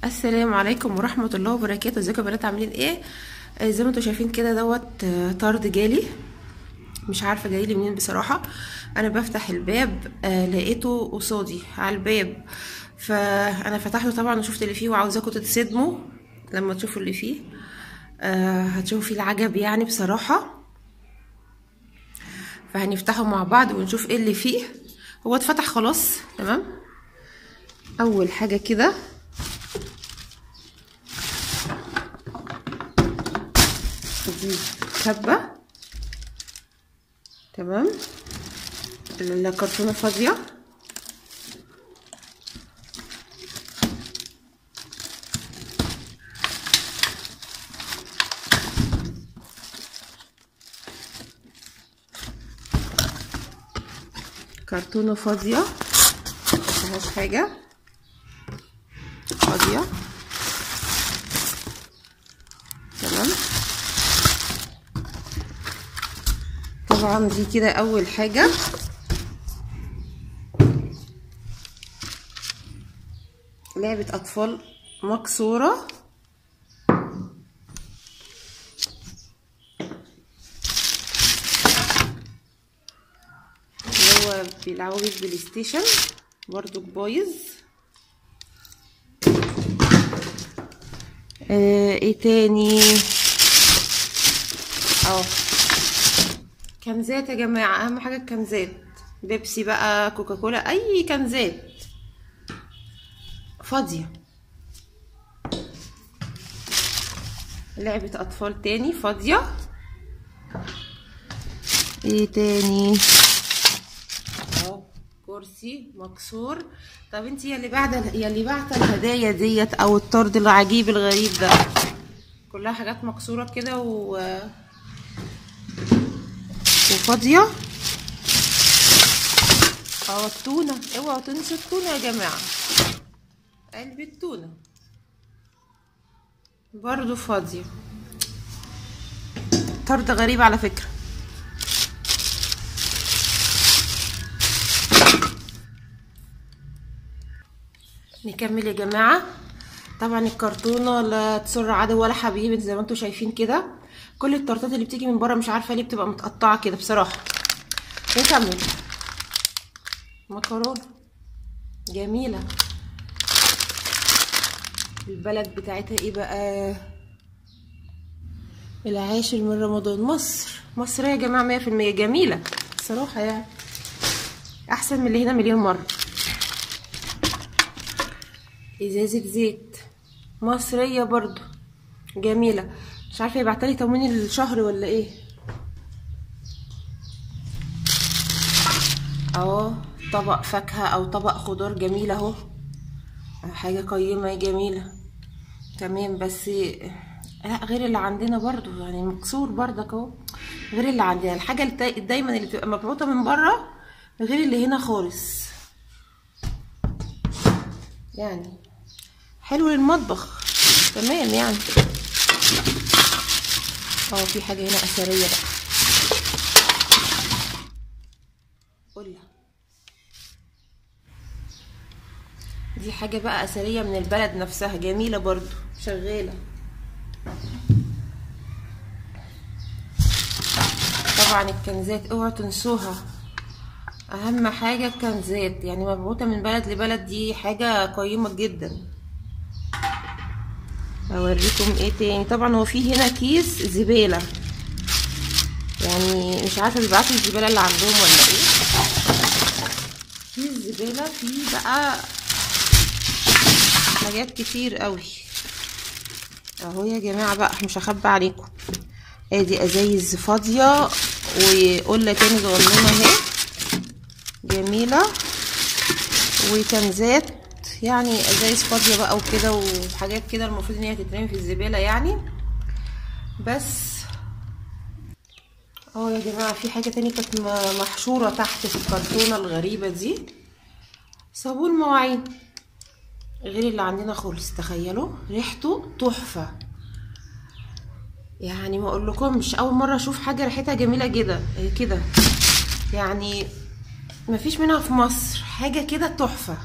السلام عليكم ورحمة الله وبركاته. ازيكم يا بنات، عاملين ايه؟ زي ما انتم شايفين كده دوت طرد جالي، مش عارفة جايلي منين بصراحة. انا بفتح الباب لقيته قصادي على الباب، فانا فتحته طبعا وشفت اللي فيه، وعاوزاكم تتصدموا لما تشوفوا اللي فيه. هتشوفوا فيه العجب يعني بصراحة. فهنفتحه مع بعض ونشوف ايه اللي فيه. هو اتفتح خلاص تمام. اول حاجة كده دي كبة تمام، الكرتونة فاضية. كرتونة فاضية مفيهاش حاجة، فاضية تمام. طبعا دي كده اول حاجة. لعبة اطفال مكسورة، اللي هو بيلعبوا بيه بلاي ستيشن برضو بايظ. ايه تاني؟ كنزات يا جماعة، اهم حاجة الكنزات، بيبسي بقى، كوكاكولا، اي كنزات فاضية. لعبة اطفال تاني فاضية. ايه تاني؟ كرسي مكسور. طب انتي يا اللي بعت الهدايا ديت او الطرد العجيب الغريب ده، كلها حاجات مكسورة كده وفاضية. التونة، اوعوا تنسوا التونة يا جماعة، علبة التونة برضو فاضية. طرد غريب على فكرة. نكمل يا جماعة. طبعا الكرتونة لا تسر عدو ولا حبيب، زي ما انتم شايفين كده. كل التورتات اللي بتيجي من بره مش عارفة ليه بتبقى متقطعة كده بصراحة. نكمل. مكرونة جميلة، البلد بتاعتها ايه بقى؟ العاشر من رمضان، مصر يا جماعة 100%. جميلة الصراحة، يعني احسن من اللي هنا مليون مرة. ازازة زيت مصرية برضو جميلة، مش عارفة يبعتلي تموين الشهر ولا ايه. طبق فاكهة او طبق خضار جميل اهو، حاجة قيمة جميلة تمام. بس لا، غير اللي عندنا برضو، يعني مكسور بردك اهو. غير اللي عندنا، الحاجة دايما اللي بتبقى مبعوثة من بره غير اللي هنا خالص. يعني حلو للمطبخ تمام يعني. في حاجة هنا اثرية بقى، قولها. دي حاجة بقى اثرية من البلد نفسها، جميلة برضو شغالة. طبعا الكنزات اوعوا تنسوها، اهم حاجة الكنزات، يعني مبعوثة من بلد لبلد، دي حاجة قيمة جدا. اوريكم ايه تاني. طبعا هو في هنا كيس زبالة، يعني مش عارفة بيبعتوا الزبالة اللي عندهم ولا ايه. كيس زبالة فيه بقى حاجات كتير قوي اهو يا جماعة. بقى مش هخبي عليكم، ادي ازايز فاضية وقلة تاني صغننة اهي جميلة، وكنزات، يعني ازايز فاضية بقى وكده، وحاجات كده المفروض ان هي تترمي في الزبالة يعني. بس يا جماعة في حاجة تانية كانت محشورة تحت في الكرتونة الغريبة دي، صابون مواعين غير اللي عندنا خالص. تخيلوا ريحته تحفة، يعني ما اقولكمش، اول مرة اشوف حاجة ريحتها جميلة كده يعني، مفيش منها في مصر حاجة كده تحفة.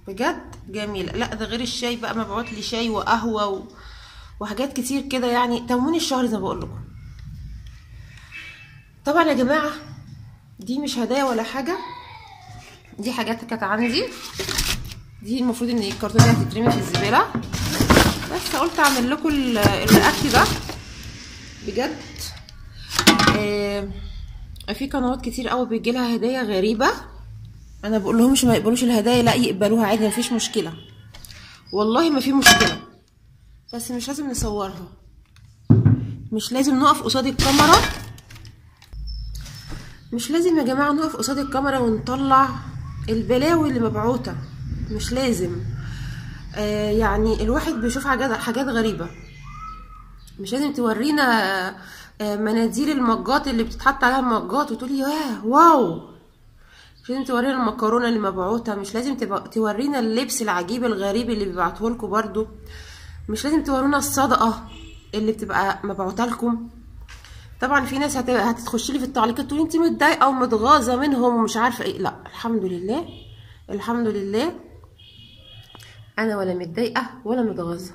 بجد جميله. لا ده غير الشاي بقى، مبعوت لي شاي وقهوه وحاجات كتير كده، يعني تموين الشهر زي ما بقول لكم. طبعا يا جماعه دي مش هدايا ولا حاجه، دي حاجات كانت عندي، دي المفروض ان الكرتونه هتترمي في الزباله، بس قلت اعمل لكم الاكل ده بجد. في قنوات كتير قوي بيجي لها هدايا غريبه، انا بقول لهمش ما يقبلوش الهدايا، لا يقبلوها عادي مفيش مشكله، والله ما في مشكله، بس مش لازم نصورها، مش لازم نقف قصاد الكاميرا، مش لازم يا جماعه نقف قصاد الكاميرا ونطلع البلاوي اللي مبعوته، مش لازم. يعني الواحد بيشوف حاجات غريبه، مش لازم تورينا مناديل المجات اللي بتتحط عليها المجات وتقولي ياه واو، مش لازم تورينا المكرونه اللي مبعوته، مش لازم تورينا اللبس العجيب الغريب اللي بيبعتوه لكم برضو، مش لازم تورونا الصدقه اللي بتبقى مبعوته لكم. طبعا في ناس هتخش لي في التعليقات تقول انت متضايقه ومتغاظه منهم ومش عارفه ايه، لا الحمد لله، الحمد لله انا ولا متضايقه ولا متغاظه،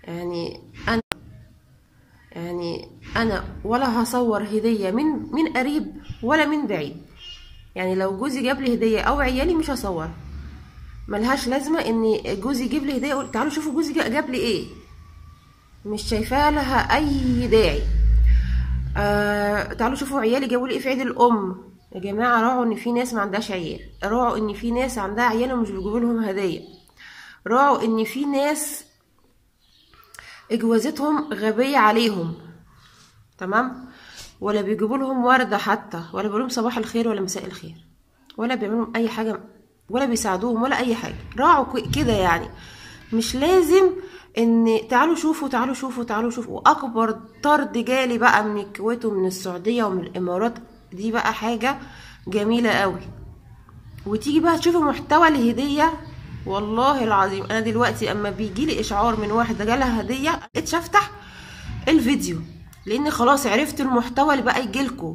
يعني انا ولا هصور هديه من قريب ولا من بعيد، يعني لو جوزي جاب لي هديه او عيالي مش هصور، ملهاش لازمه ان جوزي يجيب لي هديه اقول تعالوا شوفوا جوزي جاب لي ايه، مش شايفاها لها اي داعي. تعالوا شوفوا عيالي جابوا لي ايه في عيد الام. يا جماعه راعوا ان في ناس ما عندهاش عيال، راعوا ان في ناس عندها عيال ومش بيجيبوا لهم هديه، راعوا ان في ناس اجوازتهم غبيه عليهم، تمام، ولا بيجيبوا لهم ورده حتى، ولا بيقولوا لهم صباح الخير ولا مساء الخير، ولا بيعملوا لهم اي حاجه، ولا بيساعدوهم ولا اي حاجه. راعوا كده، يعني مش لازم ان تعالوا شوفوا تعالوا شوفوا تعالوا شوفوا. واكبر طرد جالي بقى من الكويت ومن السعوديه ومن الامارات، دي بقى حاجه جميله قوي. وتيجي بقى تشوفوا محتوى الهديه، والله العظيم انا دلوقتي اما بيجي لي اشعار من واحده جالها هديه اتش افتح الفيديو، لان خلاص عرفت المحتوى اللي بقى يجيلكوا،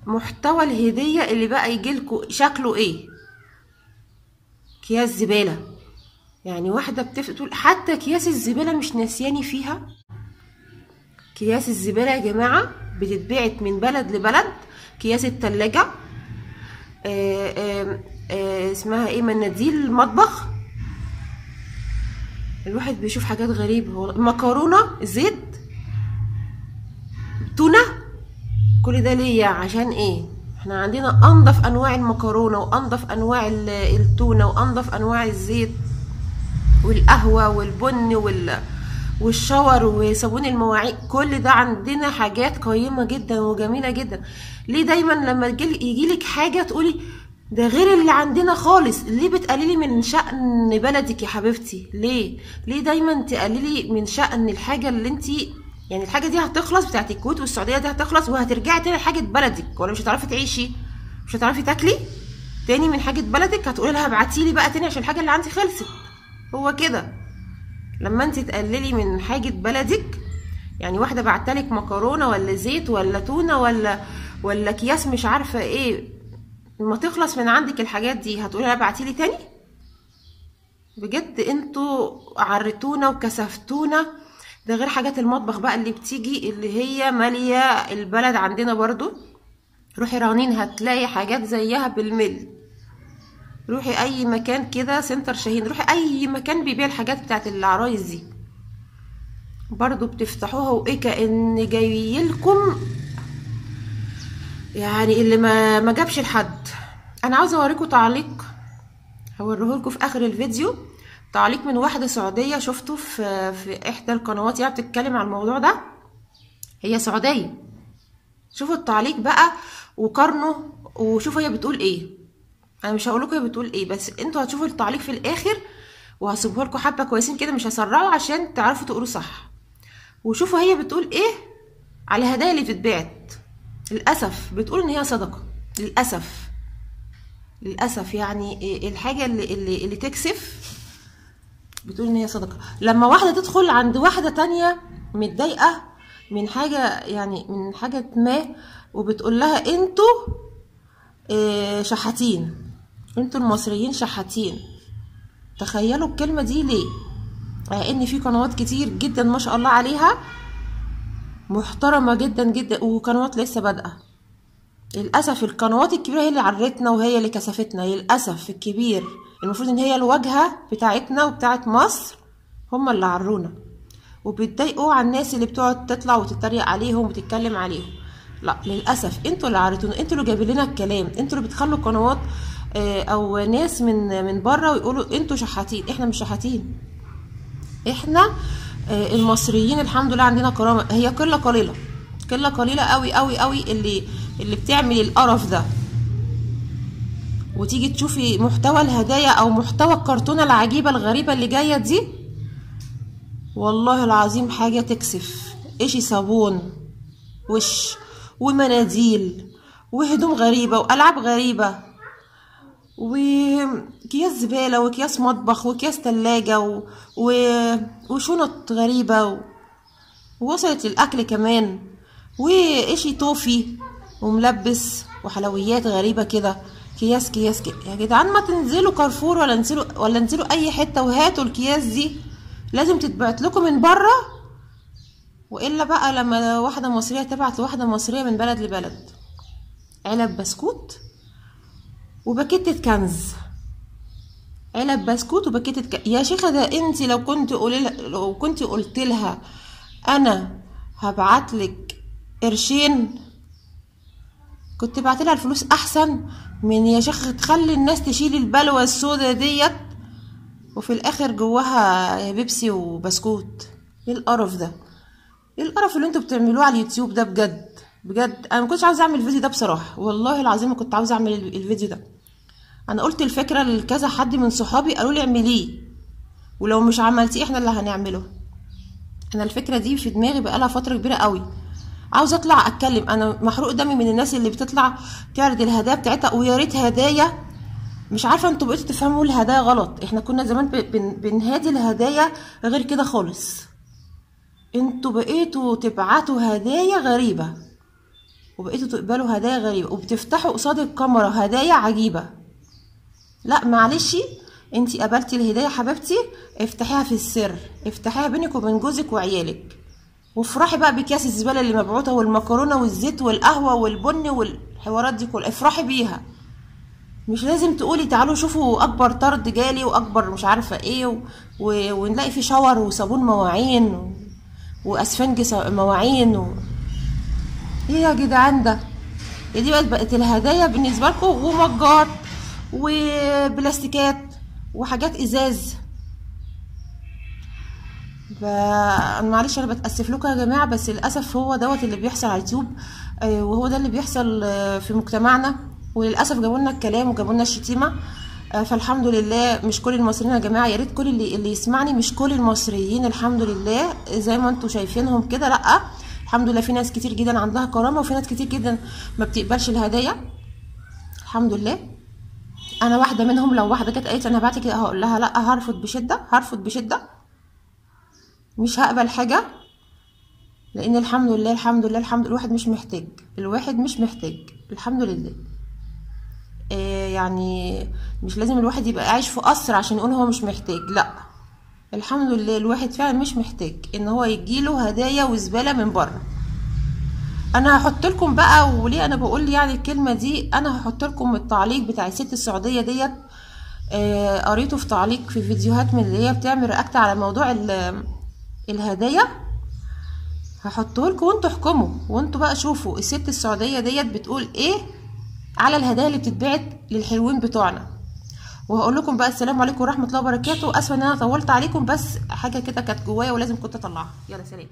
محتوى الهديه اللي بقى يجيلكوا شكله ايه، اكياس زباله. يعني واحده بتقول حتى اكياس الزباله مش ناسياني فيها. اكياس الزباله يا جماعه بتتبعت من بلد لبلد، اكياس التلاجة اسمها ايه، مناديل المطبخ. الواحد بيشوف حاجات غريبه، مكرونه زيت تونه، كل ده ليه؟ عشان ايه؟ احنا عندنا انضف انواع المكرونه وانضف انواع التونه وانضف انواع الزيت والقهوه والبن والشاور وصابون المواعين، كل ده عندنا حاجات قيمه جدا وجميله جدا. ليه دايما لما يجيلك حاجه تقولي ده غير اللي عندنا خالص؟ ليه بتقللي من شأن بلدك يا حبيبتي؟ ليه دايما تقللي من شأن الحاجه اللي انتي، يعني الحاجه دي هتخلص بتاعت الكويت والسعوديه دي هتخلص وهترجعي تاني لحاجه بلدك، ولا مش هتعرفي تعيشي؟ مش هتعرفي تاكلي تاني من حاجه بلدك، هتقولي لها ابعتيلي بقى تاني عشان الحاجه اللي عندي خلصت. هو كده لما انت تقللي من حاجه بلدك، يعني واحده بعتلك مكرونه ولا زيت ولا تونه ولا اكياس مش عارفه ايه، لما تخلص من عندك الحاجات دي هتقولي لها ابعتيلي تاني؟ بجد انتوا عرتونا وكسفتونا. ده غير حاجات المطبخ بقى اللي بتيجي اللي هي ماليه البلد عندنا برضو. روحي رنين هتلاقي حاجات زيها بالمل، روحي اي مكان كده سنتر شاهين، روحي اي مكان بيبيع الحاجات بتاعت العرايس دي برضو بتفتحوها وايه كأن جايلكم، يعني اللي ما جابش لحد. انا عاوزه اوريكم تعليق هوريهولكم في اخر الفيديو، تعليق من واحده سعوديه شفته في احدى القنوات، يعني بتتكلم عن الموضوع ده، هي سعوديه. شوفوا التعليق بقى وقارنوا وشوفوا هي بتقول ايه. انا مش هقول لكم هي بتقول ايه، بس انتوا هتشوفوا التعليق في الاخر وهسيبه لكم حبه كويسين كده، مش هسرعه عشان تعرفوا تقولوا صح. وشوفوا هي بتقول ايه على الهدايا اللي بتتبعت. للاسف بتقول ان هي صدقه، للاسف يعني الحاجه اللي تكسف بتقول ان هي صدقه. لما واحده تدخل عند واحده تانية متضايقه من حاجه، يعني من حاجه ما، وبتقول لها انتوا شحاتين، انتوا المصريين شحاتين. تخيلوا الكلمة دي ليه؟ ان في قنوات كتير جدا ما شاء الله عليها محترمة جدا جدا، وقنوات لسه بادئة. للأسف القنوات الكبيرة هي اللي عرتنا وهي اللي كسفتنا، للأسف الكبير المفروض ان هي الواجهة بتاعتنا وبتاعت مصر، هما اللي عرونا وبيتضايقوا على الناس اللي بتقعد تطلع وتتريق عليهم وتتكلم عليهم. لا للأسف انتوا اللي عرتونا، انتوا اللي جايبين لنا الكلام، انتوا اللي بتخلوا قنوات او ناس من بره ويقولوا انتوا شحاتين. احنا مش شحاتين، احنا المصريين الحمد لله عندنا كرامه. هي قله قليله، قله قليله قوي قوي قوي اللي بتعمل القرف ده. وتيجي تشوفي محتوى الهدايا او محتوى الكرتونه العجيبه الغريبه اللي جايه دي، والله العظيم حاجه تكسف. اشي صابون وش ومناديل وهدوم غريبه والعاب غريبه وكياس زبالة وكياس مطبخ وكياس تلاجة وشنط غريبة ووصلت للأكل كمان، وإشي توفي وملبس وحلويات غريبة كده، كياس كياس يا جدعان ما تنزلوا كارفور ولا انزلوا أي حتة وهاتوا الكياس دي. لازم تتبعت لكم من بره، وإلا بقى لما واحدة مصرية تبعت لواحدة مصرية من بلد لبلد علب بسكوت وباكيتة كنز، علب بسكوت وباكيتة كنز. يا شيخة ده انت لو كنت قلت لها انا هبعتلك قرشين كنت بعتلها الفلوس احسن من يا شيخة تخلي الناس تشيل البلوى السوداء ديت وفي الاخر جواها بيبسي وبسكوت. ايه القرف ده؟ ايه القرف اللي انتوا بتعملوه على اليوتيوب ده؟ بجد بجد انا ما كنتش عاوزه اعمل الفيديو ده بصراحه، والله العظيم ما كنت عاوزه اعمل الفيديو ده. انا قلت الفكره لكذا حد من صحابي قالوا لي اعمليه، ولو مش عملتيه احنا اللي هنعمله. انا الفكره دي في دماغي بقالها فتره كبيره قوي، عاوزه اطلع اتكلم. انا محروق دمي من الناس اللي بتطلع تعرض الهدايا بتاعتها، ويا ريت هدايا. مش عارفه انتوا بقيتوا تفهموا الهدايا غلط. احنا كنا زمان بنهادي الهدايا غير كده خالص، انتوا بقيتوا تبعتوا هدايا غريبه وبقيتوا تقبلوا هدايا غريبه وبتفتحوا قصاد الكاميرا هدايا عجيبه. لا معلش، انتي قبلتي الهدايا حبيبتي، افتحيها في السر، افتحيها بينك وبين جوزك وعيالك، وافرحي بقى بكياس الزباله اللي مبعوثه والمكرونه والزيت والقهوه والبن والحوارات دي كلها، افرحي بيها. مش لازم تقولي تعالوا شوفوا اكبر طرد جالي واكبر مش عارفه ايه ونلاقي في شاور وصابون مواعين واسفنج مواعين ايه يا جدعان ده؟ دي بقت الهدايا بالنسبه لكم ومجات وبلاستيكات وحاجات ازاز. معلش انا بتاسف لكم يا جماعه، بس للاسف هو دوت اللي بيحصل على اليوتيوب، وهو ده اللي بيحصل في مجتمعنا. وللاسف جابوا لنا الكلام وجابوا لنا الشتيمه. فالحمد لله مش كل المصريين يا جماعه، يا ريت كل اللي يسمعني مش كل المصريين الحمد لله زي ما انتم شايفينهم كده، لا الحمد لله في ناس كتير جدا عندها كرامه وفي ناس كتير جدا ما بتقبلش الهدايا الحمد لله. انا واحده منهم. لو واحده جت قالت انا هبعتك كده هقول لها لا، هرفض بشده، هرفض بشده، مش هقبل حاجه. لان الحمد لله الحمد لله الحمد لله الواحد مش محتاج، الواحد مش محتاج الحمد لله. يعني مش لازم الواحد يبقى عايش في قصر عشان يقول هو مش محتاج، لا الحمد لله الواحد فعلا مش محتاج ان هو يجيله هدايا وزباله من بره. انا هحط لكم بقى، وليه انا بقول يعني الكلمه دي، انا هحط لكم التعليق بتاع الست السعوديه ديت. قريته في تعليق في فيديوهات من اللي هي بتعمل رياكت على موضوع الهدايا، هحطه لكم وانتوا احكموا وانتوا بقى شوفوا الست السعوديه ديت بتقول ايه على الهدايا اللي بتتبعت للحلوين بتوعنا. وهقول لكم بقى السلام عليكم ورحمه الله وبركاته. اسفه ان انا طولت عليكم، بس حاجه كده كانت جوايا ولازم كنت اطلعها. يلا سلام.